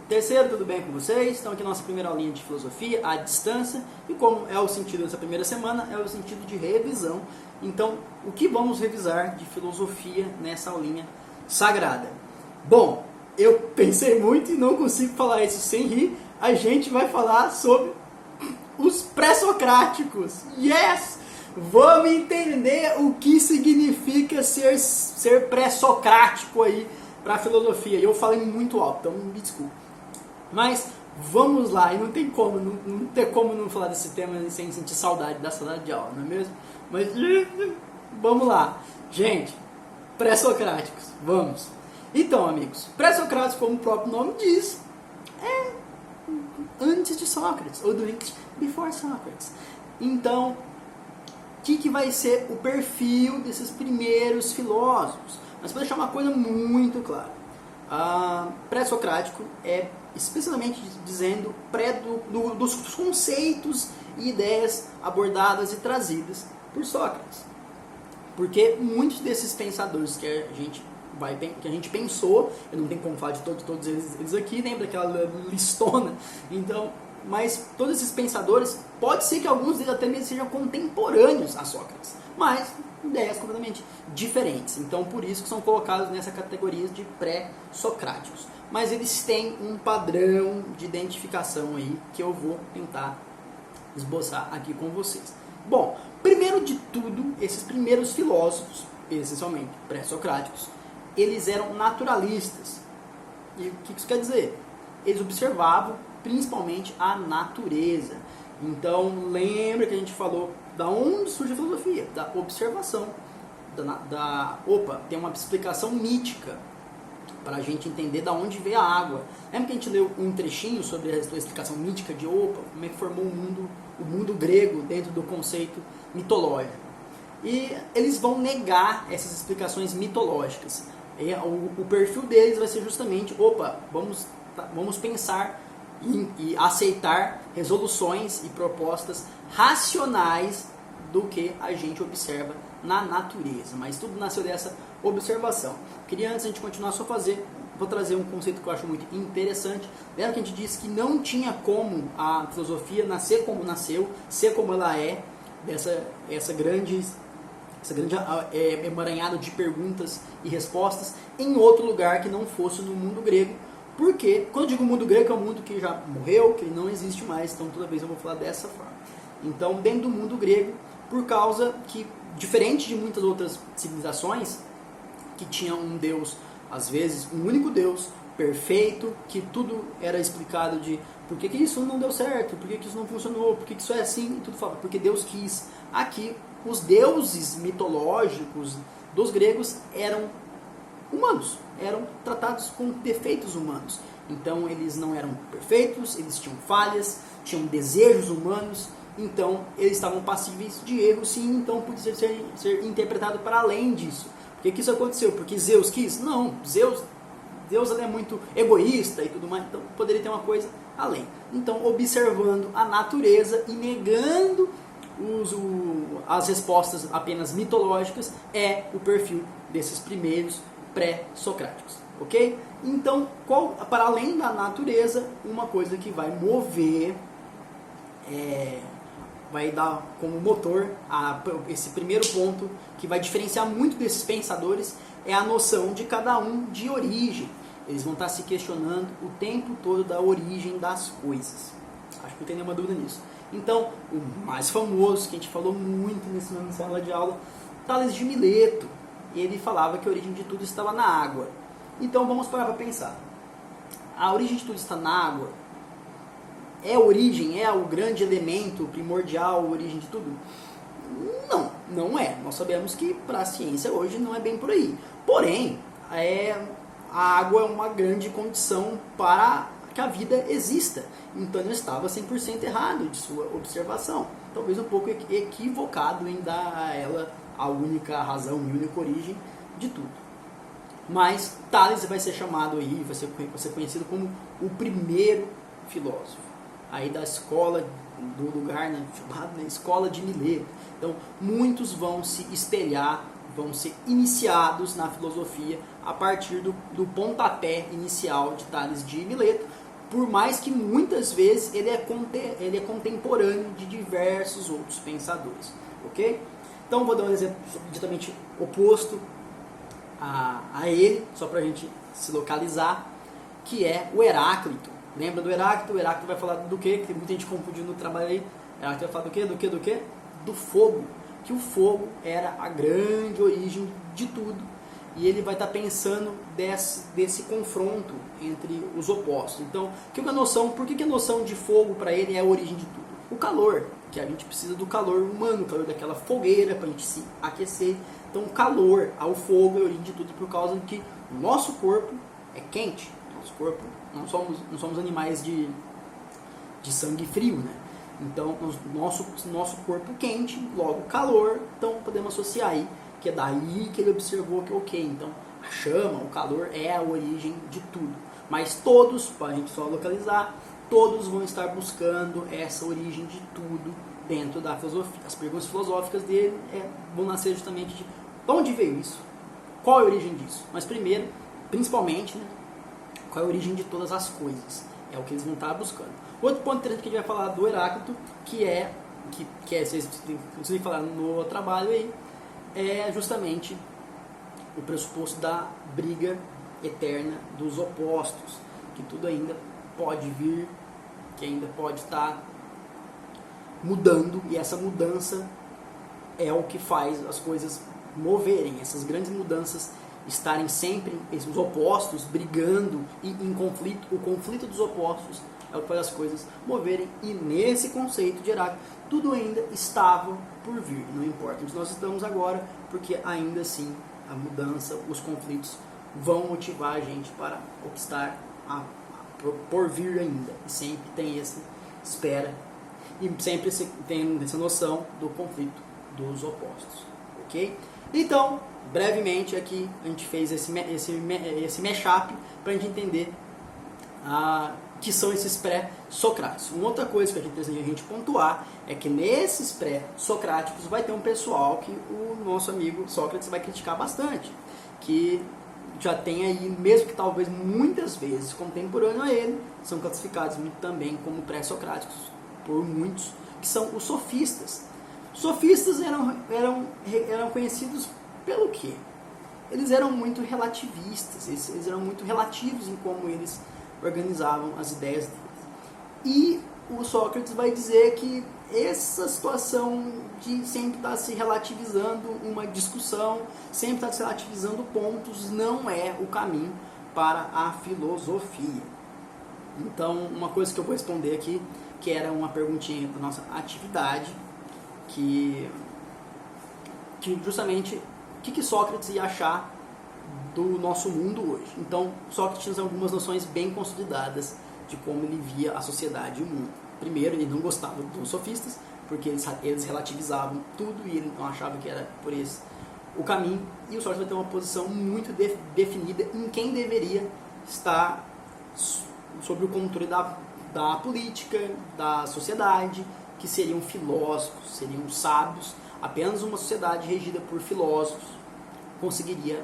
Terceiro, tudo bem com vocês? Então aqui nossa primeira aulinha de filosofia à distância. E como é o sentido dessa primeira semana? É o sentido de revisão. Então, o que vamos revisar de filosofia nessa aulinha sagrada? Bom, eu pensei muito e não consigo falar isso sem rir. A gente vai falar sobre os pré-socráticos. Yes! Vamos entender o que significa ser pré-socrático aí para a filosofia. Eu falei muito alto, então me desculpe. Mas vamos lá, e não tem como não falar desse tema sem sentir saudade da sala de aula, não é mesmo? Mas vamos lá. Gente, pré-socráticos, vamos. Então, amigos, pré-socráticos, como o próprio nome diz, é antes de Sócrates, ou doing before Sócrates. Então, o que vai ser o perfil desses primeiros filósofos? Mas para deixar uma coisa muito clara, pré-socrático é especialmente dizendo dos conceitos e ideias abordadas e trazidas por Sócrates. Porque muitos desses pensadores que a gente pensou, eu não tenho como falar de todos eles aqui, lembra aquela listona? Então, mas todos esses pensadores, pode ser que alguns deles até mesmo sejam contemporâneos a Sócrates, mas ideias completamente diferentes. Então, por isso que são colocados nessa categoria de pré-socráticos. Mas eles têm um padrão de identificação aí que eu vou tentar esboçar aqui com vocês. Bom, primeiro de tudo, esses primeiros filósofos, essencialmente pré-socráticos, eles eram naturalistas. E o que isso quer dizer? Eles observavam principalmente a natureza. Então, lembra que a gente falou da onde surge a filosofia? Da observação. Tem uma explicação mítica para a gente entender da onde veio a água. Lembra que a gente leu um trechinho sobre a explicação mítica de como é que formou o mundo grego dentro do conceito mitológico. E eles vão negar essas explicações mitológicas. E o perfil deles vai ser justamente, vamos pensar e aceitar resoluções e propostas racionais do que a gente observa na natureza. Mas tudo nasceu dessa observação. Queria, antes de a gente continuar, vou trazer um conceito que eu acho muito interessante. Lembra que a gente disse que não tinha como a filosofia nascer como nasceu, ser como ela é, essa grande emaranhado de perguntas e respostas em outro lugar que não fosse no mundo grego. Porque, quando eu digo mundo grego, é um mundo que já morreu, que não existe mais, então toda vez eu vou falar dessa forma. Então, dentro do mundo grego, por causa que, diferente de muitas outras civilizações, que tinham um Deus, às vezes um único Deus, perfeito, que tudo era explicado de por que isso não deu certo, por que isso não funcionou, por que isso é assim, e tudo fala, porque Deus quis. Aqui, os deuses mitológicos dos gregos eram humanos, eram tratados com defeitos humanos. Então eles não eram perfeitos, eles tinham falhas, tinham desejos humanos, então eles estavam passíveis de erro, sim, então podia ser interpretado para além disso. Por que isso aconteceu? Porque Zeus quis? Não, Deus é muito egoísta e tudo mais, então poderia ter uma coisa além. Então, observando a natureza e negando as respostas apenas mitológicas é o perfil desses primeiros pré-socráticos, ok? Então, para além da natureza, uma coisa que vai mover, vai dar como motor esse primeiro ponto que vai diferenciar muito desses pensadores é a noção de cada um de origem. Eles vão estar se questionando o tempo todo da origem das coisas. Acho que não tem nenhuma dúvida nisso. Então, o mais famoso, que a gente falou muito na sala de aula, Tales de Mileto. Ele falava que a origem de tudo estava na água. Então vamos parar para pensar. A origem de tudo está na água? É a origem? É o grande elemento primordial, a origem de tudo? Não, não é. Nós sabemos que para a ciência hoje não é bem por aí. Porém, a água é uma grande condição para que a vida exista. Então não estava 100% errado de sua observação. Talvez um pouco equivocado em dar a ela a única razão e única origem de tudo. Mas Tales vai ser chamado aí, vai ser conhecido como o primeiro filósofo. Aí da escola do lugar, né, chamado, né, escola de Mileto. Então muitos vão se espelhar, vão ser iniciados na filosofia a partir do pontapé inicial de Tales de Mileto, por mais que muitas vezes ele é contemporâneo de diversos outros pensadores, ok? Então vou dar um exemplo diretamente oposto a ele, só para a gente se localizar, que é o Heráclito. Lembra do Heráclito? O Heráclito vai falar do quê? Que tem muita gente confundindo no trabalho aí. Heráclito vai falar do quê? Do quê? Do fogo. Que o fogo era a grande origem de tudo. E ele vai estar pensando desse confronto entre os opostos. Então, por que a noção de fogo para ele é a origem de tudo? O calor, que a gente precisa do calor humano, o calor daquela fogueira para a gente se aquecer. Então, o calor ao fogo é a origem de tudo por causa de que o nosso corpo é quente. Nosso corpo, não somos animais de sangue frio, né? Então, nosso corpo quente, logo calor, então podemos associar aí, que é daí que ele observou que ok, então a chama, o calor é a origem de tudo. Mas todos, para a gente só localizar, todos vão estar buscando essa origem de tudo dentro da filosofia. As perguntas filosóficas dele vão nascer justamente de onde veio isso, qual é a origem disso. Mas primeiro, principalmente, né, qual é a origem de todas as coisas. É o que eles vão estar buscando. Outro ponto interessante que a gente vai falar do Heráclito, vocês precisam falar no trabalho aí, é justamente o pressuposto da briga eterna dos opostos, que tudo ainda pode vir, que ainda pode estar mudando, e essa mudança é o que faz as coisas moverem, essas grandes mudanças estarem sempre, os opostos brigando e em conflito, o conflito dos opostos é o que faz as coisas moverem, e nesse conceito de Heráclito, tudo ainda estava por vir, não importa onde nós estamos agora, porque ainda assim a mudança, os conflitos vão motivar a gente para obstar por vir ainda, e sempre tem essa espera, e sempre tem essa noção do conflito dos opostos, ok? Então, brevemente aqui a gente fez esse mashup para a gente entender que são esses pré-socráticos. Uma outra coisa que é interessante a gente pontuar é que nesses pré-socráticos vai ter um pessoal que o nosso amigo Sócrates vai criticar bastante, que já tem aí, mesmo que talvez muitas vezes contemporâneo a ele, são classificados muito também como pré-socráticos por muitos, que são os sofistas. Os sofistas eram conhecidos pelo quê? Eles eram muito relativistas, eles eram muito relativos em como eles organizavam as ideias deles. E o Sócrates vai dizer que essa situação de sempre estar se relativizando uma discussão, sempre estar se relativizando pontos, não é o caminho para a filosofia. Então, uma coisa que eu vou responder aqui, que era uma perguntinha da nossa atividade, que justamente o que Sócrates ia achar do nosso mundo hoje. Então, Sócrates tinha algumas noções bem consolidadas de como ele via a sociedade e o mundo. Primeiro, ele não gostava dos sofistas, porque eles relativizavam tudo e ele não achava que era por esse o caminho. E o Sócrates vai ter uma posição muito definida em quem deveria estar sob o controle da política, da sociedade, que seriam filósofos, seriam sábios. Apenas uma sociedade regida por filósofos conseguiria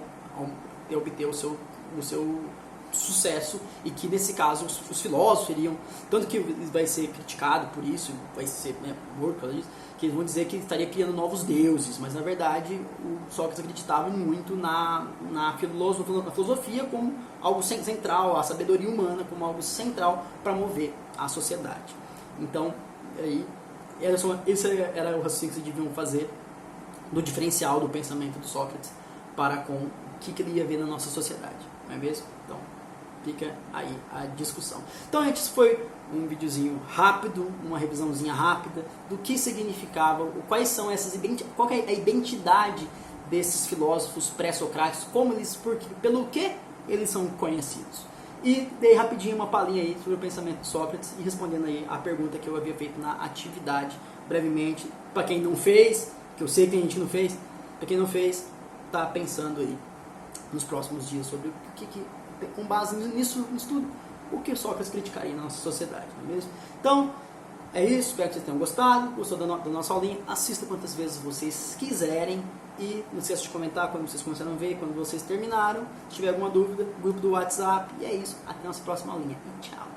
obter o seu sucesso, e que nesse caso os filósofos seriam, tanto que ele vai ser criticado por isso, vai ser morto por isso, que eles vão dizer que ele estaria criando novos deuses, mas na verdade o Sócrates acreditava muito na filosofia como algo central, a sabedoria humana como algo central para mover a sociedade. Então, aí, esse era o raciocínio que vocês deviam fazer do diferencial do pensamento do Sócrates para com o que ele ia ver na nossa sociedade, não é mesmo? Então, fica aí a discussão. Então, gente, isso foi um videozinho rápido, uma revisãozinha rápida do que significava, quais são qual é a identidade desses filósofos pré-socráticos, pelo que eles são conhecidos. E dei rapidinho uma palhinha aí sobre o pensamento de Sócrates e respondendo aí a pergunta que eu havia feito na atividade, brevemente, para quem não fez, que eu sei que tem gente que não fez, para quem não fez, tá pensando aí nos próximos dias sobre o que com base nisso tudo, o que Sócrates criticaria na nossa sociedade, não é mesmo? Então, é isso, espero que vocês tenham gostado, gostou da nossa aulinha, assista quantas vezes vocês quiserem e não esqueça de comentar quando vocês começaram a ver, quando vocês terminaram, se tiver alguma dúvida, grupo do WhatsApp, e é isso, até a nossa próxima aulinha, e tchau!